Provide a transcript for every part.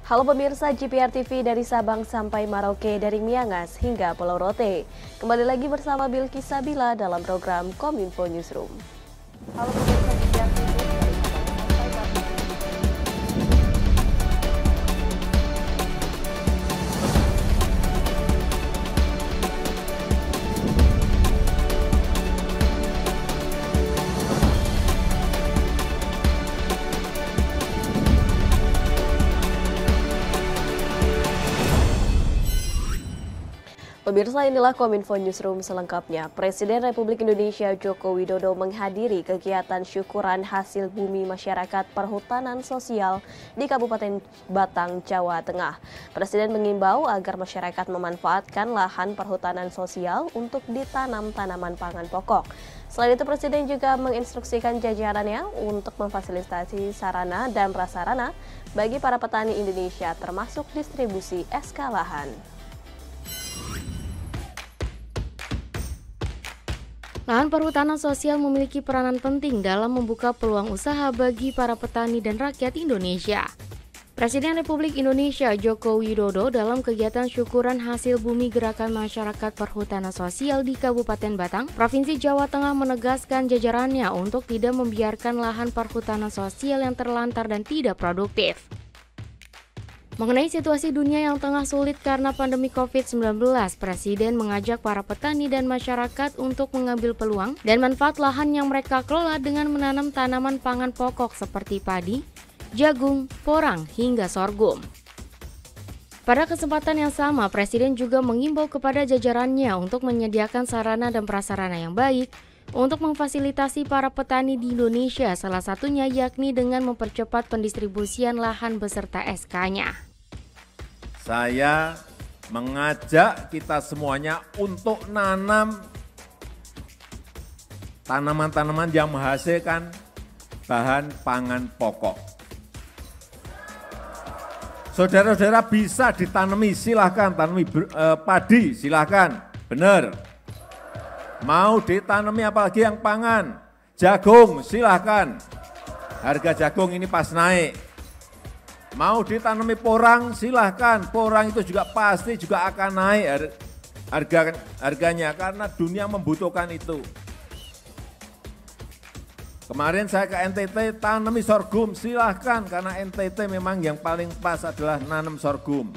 Halo pemirsa GPR TV dari Sabang sampai Merauke, dari Miangas hingga Pulau Rote. Kembali lagi bersama Bilqis Sabila dalam program Kominfo Newsroom. Halo pemirsa GPR TV dari Sabang sampai Pemirsa, inilah Kominfo Newsroom selengkapnya. Presiden Republik Indonesia Joko Widodo menghadiri kegiatan syukuran hasil bumi masyarakat perhutanan sosial di Kabupaten Batang, Jawa Tengah. Presiden mengimbau agar masyarakat memanfaatkan lahan perhutanan sosial untuk ditanam tanaman pangan pokok. Selain itu, Presiden juga menginstruksikan jajarannya untuk memfasilitasi sarana dan prasarana bagi para petani Indonesia, termasuk distribusi SK lahan. Lahan perhutanan sosial memiliki peranan penting dalam membuka peluang usaha bagi para petani dan rakyat Indonesia. Presiden Republik Indonesia Joko Widodo dalam kegiatan syukuran hasil bumi Gerakan Masyarakat Perhutanan Sosial di Kabupaten Batang, Provinsi Jawa Tengah menegaskan jajarannya untuk tidak membiarkan lahan perhutanan sosial yang terlantar dan tidak produktif. Mengenai situasi dunia yang tengah sulit karena pandemi COVID-19, Presiden mengajak para petani dan masyarakat untuk mengambil peluang dan manfaat lahan yang mereka kelola dengan menanam tanaman pangan pokok seperti padi, jagung, porang, hingga sorghum. Pada kesempatan yang sama, Presiden juga mengimbau kepada jajarannya untuk menyediakan sarana dan prasarana yang baik untuk memfasilitasi para petani di Indonesia, salah satunya yakni dengan mempercepat pendistribusian lahan beserta SK-nya. Saya mengajak kita semuanya untuk nanam tanaman-tanaman yang menghasilkan bahan pangan pokok. Saudara-saudara bisa ditanami, silahkan tanami padi, silahkan, benar. Mau ditanami apalagi yang pangan, jagung, silahkan. Harga jagung ini pas naik. Mau ditanami porang, silahkan. Porang itu juga pasti juga akan naik harganya karena dunia membutuhkan itu. Kemarin saya ke NTT, tanami sorghum, silahkan karena NTT memang yang paling pas adalah nanam sorghum.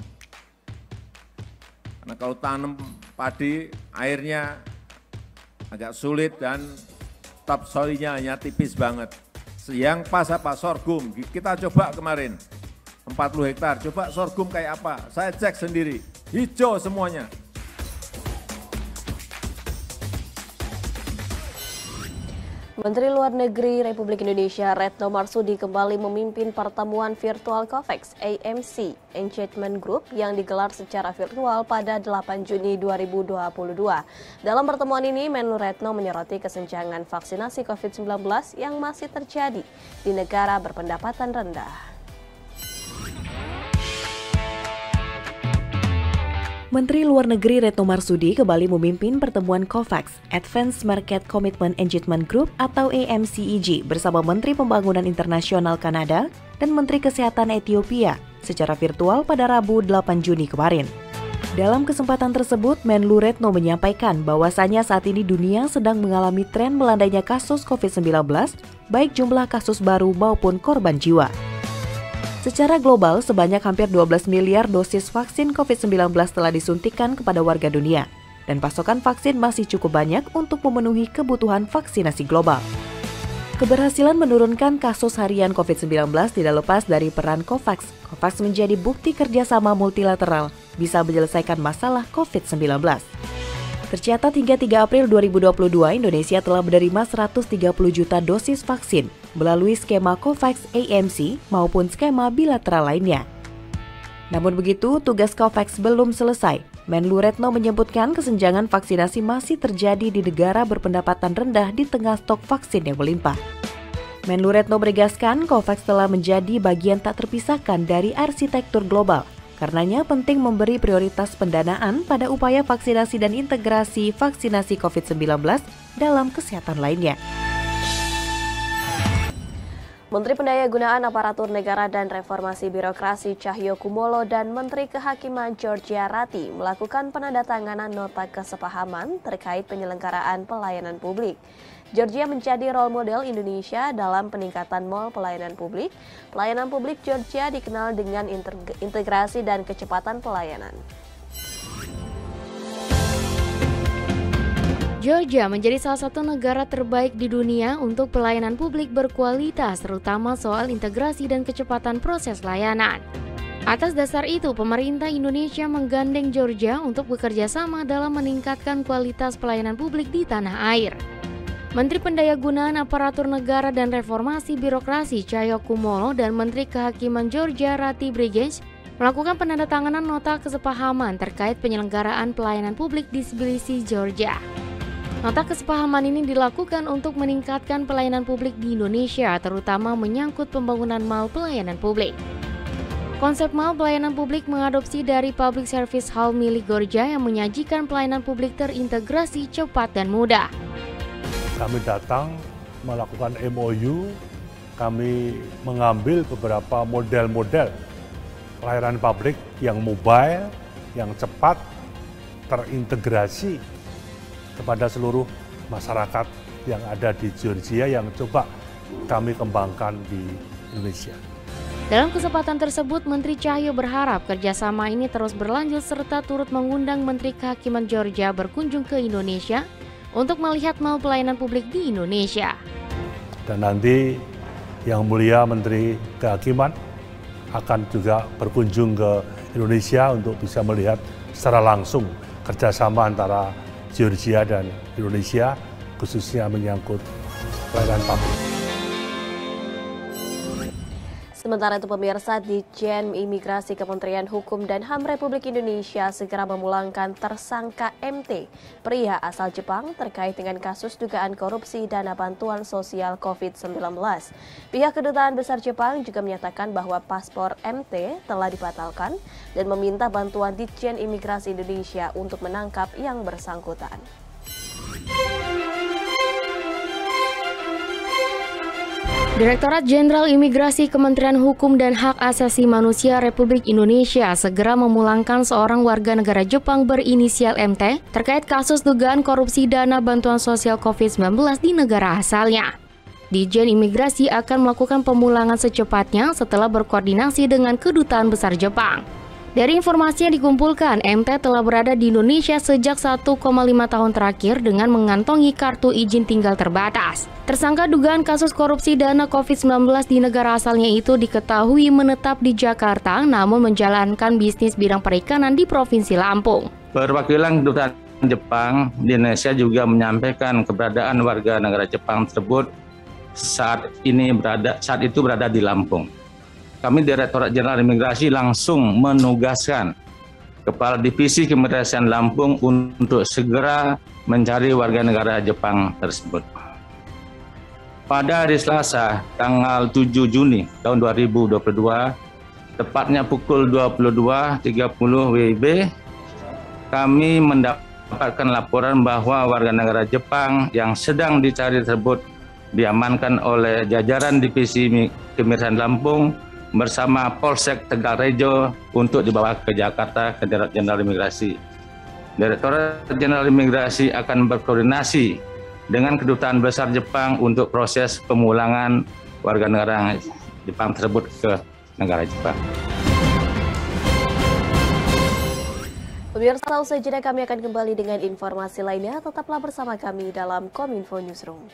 Karena kalau tanam padi, airnya agak sulit dan topsoilnya hanya tipis banget. Yang pas apa? Sorghum. Kita coba kemarin. 40 hektar, coba sorghum kayak apa? Saya cek sendiri, hijau semuanya. Menteri Luar Negeri Republik Indonesia Retno Marsudi kembali memimpin pertemuan virtual COVAX AMC Engagement Group yang digelar secara virtual pada 8 Juni 2022. Dalam pertemuan ini, Menlu Retno menyoroti kesenjangan vaksinasi COVID-19 yang masih terjadi di negara berpendapatan rendah. Menteri Luar Negeri Retno Marsudi kembali memimpin pertemuan COVAX, Advanced Market Commitment Engagement Group atau AMCEG bersama Menteri Pembangunan Internasional Kanada dan Menteri Kesehatan Ethiopia secara virtual pada Rabu 8 Juni kemarin. Dalam kesempatan tersebut, Menlu Retno menyampaikan bahwasannya saat ini dunia sedang mengalami tren melandainya kasus COVID-19, baik jumlah kasus baru maupun korban jiwa. Secara global, sebanyak hampir 12 miliar dosis vaksin COVID-19 telah disuntikan kepada warga dunia, dan pasokan vaksin masih cukup banyak untuk memenuhi kebutuhan vaksinasi global. Keberhasilan menurunkan kasus harian COVID-19 tidak lepas dari peran COVAX. COVAX menjadi bukti kerjasama multilateral bisa menyelesaikan masalah COVID-19. Tercatat hingga 3 April 2022, Indonesia telah menerima 130 juta dosis vaksin melalui skema COVAX AMC maupun skema bilateral lainnya. Namun begitu, tugas COVAX belum selesai. Menlu Retno menyebutkan kesenjangan vaksinasi masih terjadi di negara berpendapatan rendah di tengah stok vaksin yang melimpah. Menlu Retno menegaskan COVAX telah menjadi bagian tak terpisahkan dari arsitektur global. Karenanya penting memberi prioritas pendanaan pada upaya vaksinasi dan integrasi vaksinasi COVID-19 dalam kesehatan lainnya. Menteri Pendayagunaan Aparatur Negara dan Reformasi Birokrasi Cahyokumolo dan Menteri Kehakiman Georgia Rati melakukan penandatanganan nota kesepahaman terkait penyelenggaraan pelayanan publik. Georgia menjadi role model Indonesia dalam peningkatan mall pelayanan publik. Pelayanan publik Georgia dikenal dengan integrasi dan kecepatan pelayanan. Georgia menjadi salah satu negara terbaik di dunia untuk pelayanan publik berkualitas, terutama soal integrasi dan kecepatan proses layanan. Atas dasar itu, pemerintah Indonesia menggandeng Georgia untuk bekerja sama dalam meningkatkan kualitas pelayanan publik di tanah air. Menteri Pendayagunaan Aparatur Negara dan Reformasi Birokrasi Cahyokumolo dan Menteri Kehakiman Georgia Rati Brigesh melakukan penandatanganan nota kesepahaman terkait penyelenggaraan pelayanan publik di Tbilisi, Georgia. Nota kesepahaman ini dilakukan untuk meningkatkan pelayanan publik di Indonesia, terutama menyangkut pembangunan mall pelayanan publik. Konsep mall pelayanan publik mengadopsi dari Public Service Hall milik Georgia yang menyajikan pelayanan publik terintegrasi, cepat, dan mudah. Kami datang melakukan MOU, kami mengambil beberapa model-model pelayanan publik yang mobile, yang cepat, terintegrasi kepada seluruh masyarakat yang ada di Georgia yang coba kami kembangkan di Indonesia. Dalam kesempatan tersebut, Menteri Cahyo berharap kerjasama ini terus berlanjut serta turut mengundang Menteri Kehakiman Georgia berkunjung ke Indonesia untuk melihat mall pelayanan publik di Indonesia. Dan nanti Yang Mulia Menteri Kehakiman akan juga berkunjung ke Indonesia untuk bisa melihat secara langsung kerjasama antara Georgia dan Indonesia, khususnya menyangkut pelayanan publik. Sementara itu pemirsa, Ditjen Imigrasi Kementerian Hukum dan HAM Republik Indonesia segera memulangkan tersangka MT, pria asal Jepang terkait dengan kasus dugaan korupsi dana bantuan sosial COVID-19. Pihak Kedutaan Besar Jepang juga menyatakan bahwa paspor MT telah dibatalkan dan meminta bantuan Ditjen Imigrasi Indonesia untuk menangkap yang bersangkutan. Direktorat Jenderal Imigrasi Kementerian Hukum dan Hak Asasi Manusia Republik Indonesia segera memulangkan seorang warga negara Jepang berinisial MT terkait kasus dugaan korupsi dana bantuan sosial COVID-19 di negara asalnya. Ditjen Imigrasi akan melakukan pemulangan secepatnya setelah berkoordinasi dengan Kedutaan Besar Jepang. Dari informasi yang dikumpulkan, MT telah berada di Indonesia sejak 1,5 tahun terakhir dengan mengantongi kartu izin tinggal terbatas. Tersangka dugaan kasus korupsi dana COVID-19 di negara asalnya itu diketahui menetap di Jakarta namun menjalankan bisnis bidang perikanan di Provinsi Lampung. Perwakilan Kedutaan Jepang di Indonesia juga menyampaikan keberadaan warga negara Jepang tersebut saat itu berada di Lampung. Kami Direktorat Jenderal Imigrasi langsung menugaskan Kepala Divisi Keimigrasian Lampung untuk segera mencari warga negara Jepang tersebut. Pada hari Selasa, tanggal 7 Juni tahun 2022, tepatnya pukul 22.30 WIB, kami mendapatkan laporan bahwa warga negara Jepang yang sedang dicari tersebut diamankan oleh jajaran Divisi Keimigrasian Lampung bersama Polsek Tegalrejo untuk dibawa ke Jakarta ke Direktorat Jenderal Imigrasi. Direktorat Jenderal Imigrasi akan berkoordinasi dengan Kedutaan Besar Jepang untuk proses pemulangan warga negara Jepang tersebut ke negara Jepang. Pemirsa, usai jeda kami akan kembali dengan informasi lainnya. Tetaplah bersama kami dalam Kominfo Newsroom.